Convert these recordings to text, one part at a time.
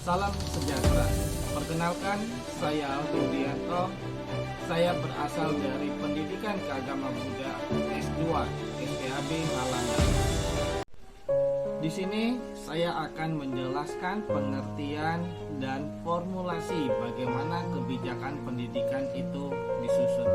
Salam sejahtera. Perkenalkan, saya Rudianto. Saya berasal dari Pendidikan Keagamaan Buddha S2 STAB Malangan. Di sini saya akan menjelaskan pengertian dan formulasi bagaimana kebijakan pendidikan itu disusun.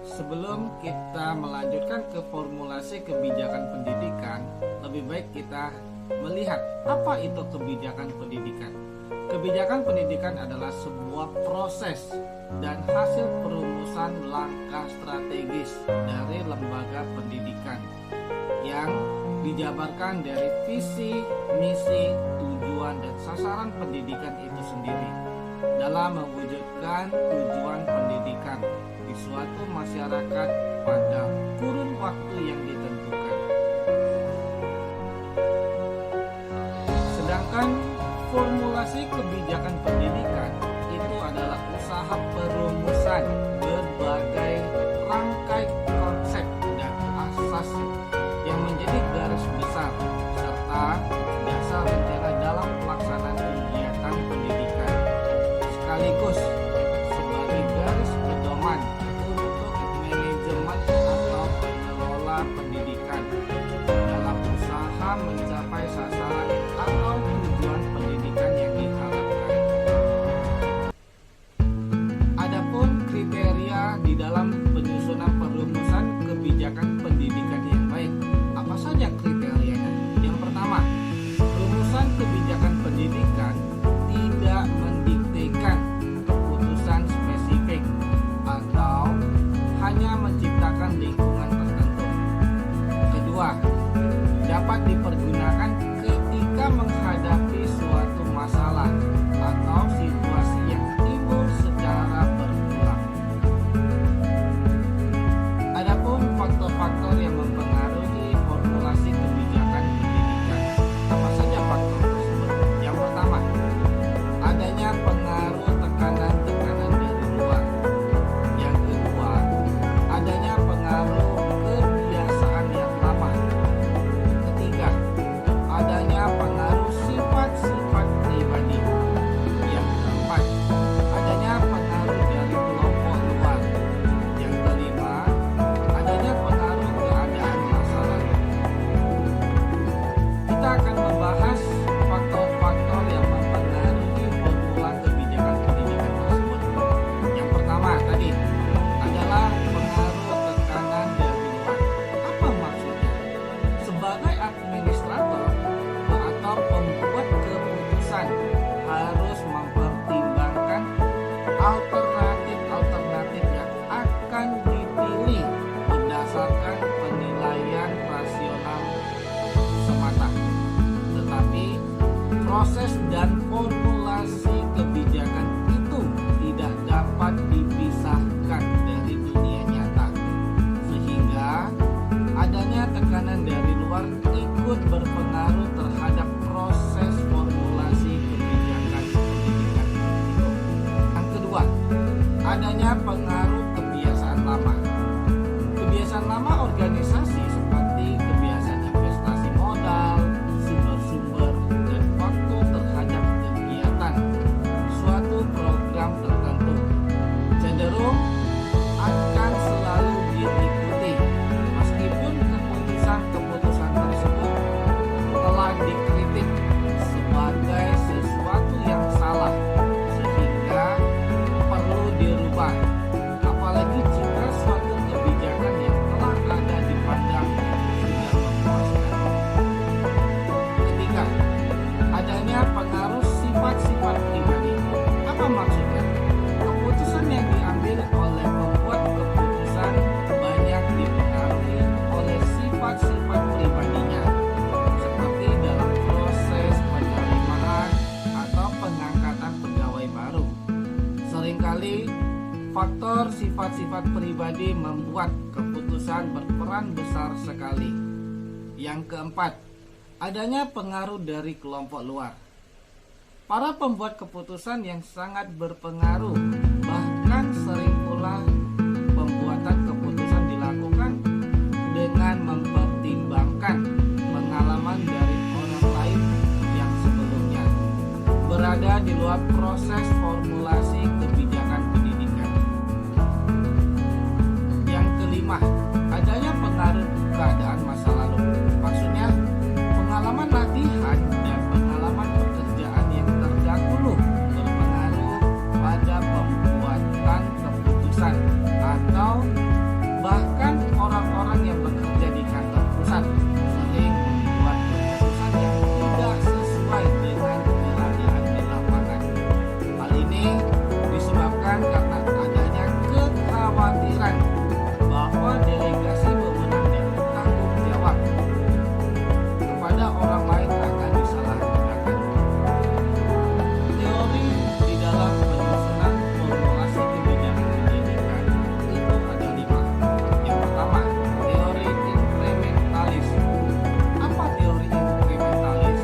Sebelum kita melanjutkan ke formulasi kebijakan pendidikan, lebih baik kita melihat apa itu kebijakan pendidikan. Kebijakan pendidikan adalah sebuah proses dan hasil perumusan langkah strategis dari lembaga pendidikan yang dijabarkan dari visi, misi, tujuan, dan sasaran pendidikan itu sendiri dalam mewujudkan tujuan pendidikan di suatu masyarakat pada kurun waktu yang ditentukan. Sedangkan formulasi kebijakan pendidikan itu adalah usaha perumusan berbagai rangkai konsep dan asas yang menjadi garis besar serta dasar rencana dalam pelaksanaan kegiatan pendidikan, sekaligus sebagai garis pedoman untuk manajemen atau pengelola pendidikan dalam usaha mencapai sasaran atau tujuan pendidikan yang diharapkan. Adapun kriteria di dalam penyusunan perumusan kebijakan pendidikan yang baik, apa saja kriterianya? Yang pertama, rumusan kebijakan pendidikan tidak mendiktekan keputusan spesifik atau hanya menciptakan lingkungan tertentu. Kedua, dapat dipergunakan ketika menghadapi suatu masalah atau situasi yang timbul secara berulang. Adapun faktor-faktor yang mempengaruhi formulasi kebijakan pendidikan, apa saja faktor tersebut? Yang pertama, adanya pengaruh tekanan-tekanan dari luar. Yang kedua, adanya pengaruh kebiasaan yang lama. Ketiga, adanya pengaruh sifat-sifat pribadi. Yang keempat, adanya pengaruh dari kelompok luar. Yang kelima, adanya pengaruh keadaan masa lalu. Kita akan membahas faktor-faktor yang mempengaruhi formula kebijakan pendidikan tersebut. Yang pertama tadi adalah pengaruh tekanan dari luar. Apa maksudnya? Sebagai administrator atau pembuat keputusan harus mempertimbangkan alternatif-alternatif yang akan dipilih berdasarkan penilaian rasional semata. Tetapi proses dan formulasi kebijakan itu tidak dapat dipisahkan dari dunia nyata, sehingga adanya tekanan dari luar ikut berpengaruh terhadap proses formulasi kebijakan pendidikan itu. Yang kedua, adanya pengaruh kebiasaan lama. Kebiasaan lama organisasi seperti kebiasaan investasi modal, sumber-sumber, dan waktu terhadap kegiatan suatu program tertentu cenderung akan selalu diikuti meskipun keputusan-keputusan tersebut telah dikritik sebagai sesuatu yang salah sehingga perlu dirubah, apalagi jika suatu kebijakan yang telah ada dipandang sudah memuaskan. Ketiga, adanya pengaruh sifat-sifat pribadi. Apa maksudnya? Keputusan yang diambil oleh pembuat keputusan banyak dipengaruhi oleh sifat-sifat pribadinya, seperti dalam proses penerimaan atau pengangkatan pegawai baru. Seringkali faktor sifat-sifat pribadi membuat keputusan berperan besar sekali. Yang keempat, adanya pengaruh dari kelompok luar. Para pembuat keputusan yang sangat berpengaruh, bahkan sering pula pembuatan keputusan dilakukan dengan mempertimbangkan pengalaman dari orang lain yang sebelumnya. di luar proses formulasi kebijakan pendidikan. Yang kelima, adanya pengaruh keadaan masa lalu. Maksudnya, pengalaman latihan dan pengalaman pekerjaan yang terdahulu berpengaruh pada pembuatan keputusan atau bahkan orang-orang yang bekerja di kantor pusat sering membuat keputusan yang tidak sesuai dengan keadaan di lapangan. Hal ini disebabkan karena adanya kekhawatiran bahwa delegasi wewenang dan tanggung jawab kepada orang lain akan disalahgunakan. Teori di dalam penyusunan formulasi kebijakan pendidikan itu ada 5. Yang pertama, teori inkrementalis. Apa teori inkrementalis?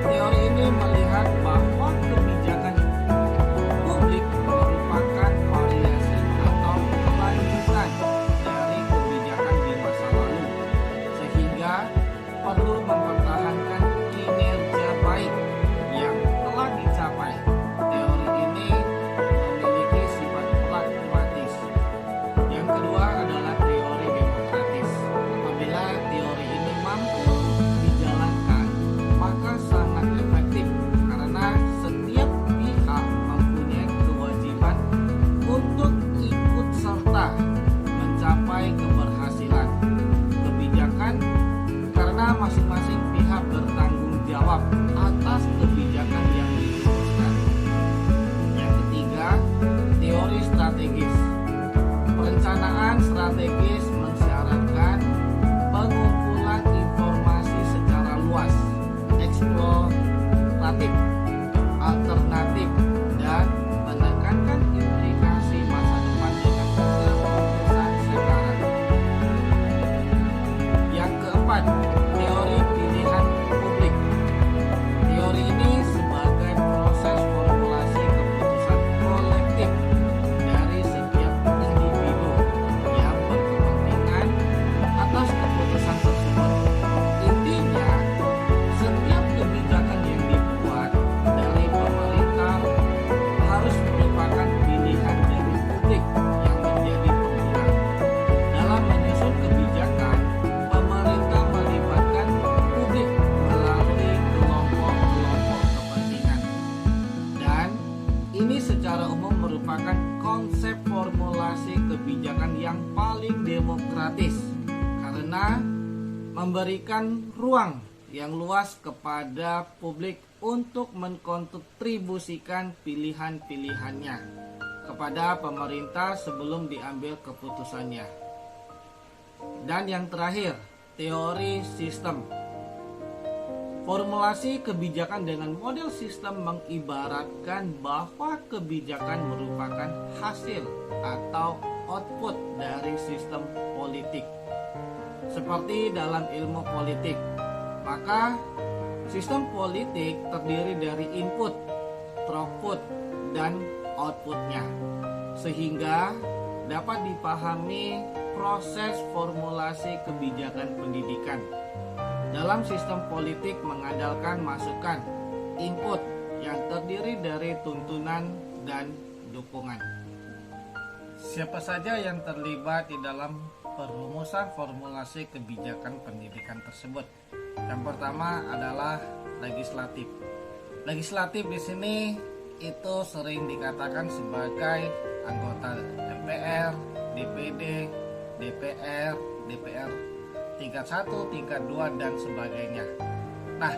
Teori ini melihat bahwa kebijakan publik merupakan variasi atau kelanjutan dari kebijakan di masa lalu, sehingga perlu mempertahankan kinerja baik yang telah dicapai. Teori ini memiliki sifat pragmatis. Yang kedua adalah teori demokratis. Apabila teori ini mampu dijalankan, maka sangat efektif karena setiap pihak mempunyai kewajiban untuk ikut serta mencapai keberhasilan kebijakan karena masing-masing pihak bertanggung jawab atas kebijakan yang dirumuskan. Yang ketiga, teori strategis. Perencanaan strategis mensyaratkan pengumpulan informasi secara luas, eksploratif, alternatif, dan menekankan implikasi masa depan dengan keputusan sekarang. Yang keempat, teori pilihan publik. Teori ini sebagai proses formulasi keputusan kolektif dari setiap individu yang berkepentingan atas keputusan tersebut. Intinya, setiap kebijakan yang dibuat dari pemerintah harus merupakan pilihan dari publik yang menjadi pengguna. Dalam menyusun kebijakan, pemerintah melibatkan publik melalui kelompok-kelompok kepentingan. Dan ini secara umum merupakan konsep formulasi kebijakan yang paling demokratis karena memberikan ruang yang luas kepada publik untuk mengkontribusikan pilihan-pilihannya kepada pemerintah sebelum diambil keputusannya. Dan yang terakhir, teori sistem. Formulasi kebijakan dengan model sistem mengibaratkan bahwa kebijakan merupakan hasil atau output dari sistem politik. Seperti dalam ilmu politik, maka sistem politik terdiri dari input, throughput, dan outputnya, sehingga dapat dipahami proses formulasi kebijakan pendidikan. Dalam sistem politik mengandalkan masukan, input yang terdiri dari tuntunan dan dukungan. Siapa saja yang terlibat di dalam perumusan formulasi kebijakan pendidikan tersebut? Yang pertama adalah legislatif. Legislatif di sini itu sering dikatakan sebagai anggota DPR, DPD, DPR, DPR tingkat 1, tingkat 2, dan sebagainya. Nah,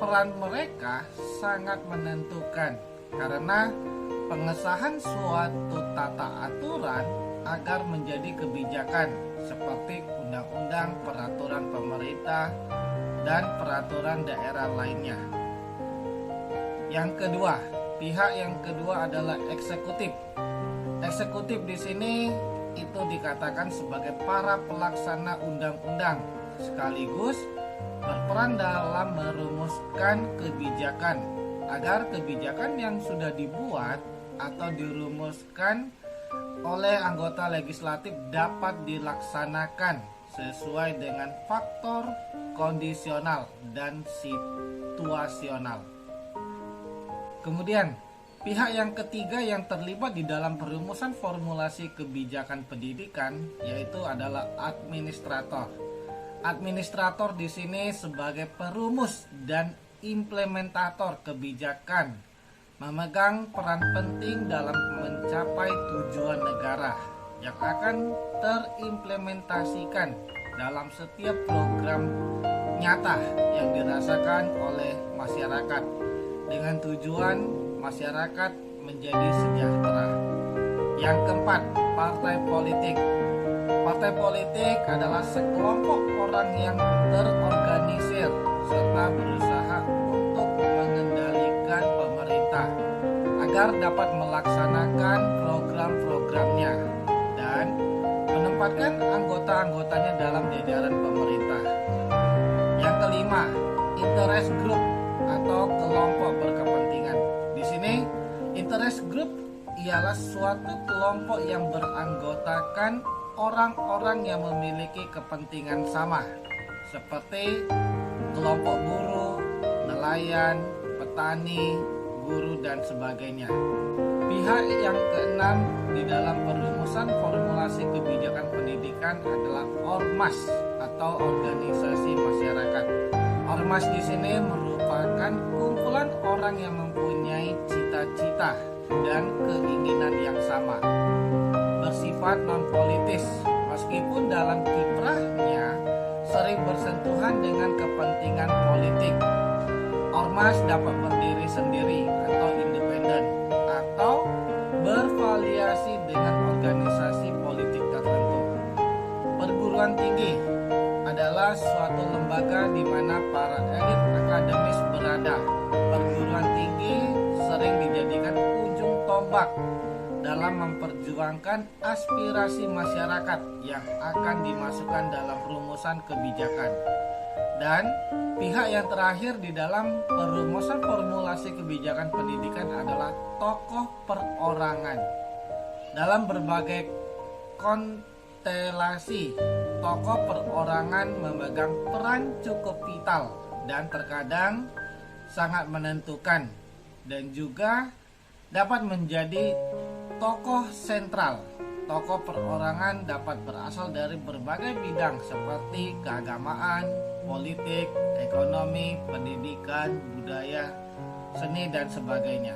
peran mereka sangat menentukan karena pengesahan suatu tata aturan agar menjadi kebijakan seperti undang-undang, peraturan pemerintah, dan peraturan daerah lainnya. Yang kedua, pihak yang kedua adalah eksekutif. Eksekutif di sini itu dikatakan sebagai para pelaksana undang-undang sekaligus berperan dalam merumuskan kebijakan agar kebijakan yang sudah dibuat atau dirumuskan oleh anggota legislatif dapat dilaksanakan sesuai dengan faktor kondisional dan situasional. Kemudian, pihak yang ketiga yang terlibat di dalam perumusan formulasi kebijakan pendidikan yaitu adalah administrator. Administrator di sini sebagai perumus dan implementator kebijakan, memegang peran penting dalam mencapai tujuan negara yang akan terimplementasikan dalam setiap program nyata yang dirasakan oleh masyarakat dengan tujuan masyarakat menjadi sejahtera. Yang keempat, partai politik. Partai politik adalah sekelompok orang yang terorganisir serta berusaha untuk mengendalikan pemerintah agar dapat melaksanakan program-programnya dan menempatkan anggota-anggotanya dalam jajaran pemerintah. Yang kelima, interest group atau kelompok berkepentingan. Di sini, interest group ialah suatu kelompok yang beranggotakan orang-orang yang memiliki kepentingan sama, seperti kelompok buruh, nelayan, petani, guru, dan sebagainya. Pihak yang keenam di dalam perumusan formulasi kebijakan pendidikan adalah ormas atau organisasi masyarakat. Ormas di sini merupakan kumpulan orang yang mempunyai cita-cita dan keinginan yang sama, bersifat non-politis, meskipun dalam kiprahnya sering bersentuhan dengan kepentingan politik. Ormas dapat berdiri sendiri atau independen, atau bervariasi dengan organisasi politik tertentu. Perguruan tinggi adalah suatu lembaga di mana para elit akademis berada. Perguruan tinggi sering dijadikan ujung tombak dalam memperjuangkan aspirasi masyarakat yang akan dimasukkan dalam rumusan kebijakan. Dan pihak yang terakhir di dalam perumusan formulasi kebijakan pendidikan adalah tokoh perorangan. Dalam berbagai konstelasi, tokoh perorangan memegang peran cukup vital dan terkadang sangat menentukan, dan juga dapat menjadi tokoh sentral. Tokoh perorangan dapat berasal dari berbagai bidang seperti keagamaan, politik, ekonomi, pendidikan, budaya, seni, dan sebagainya.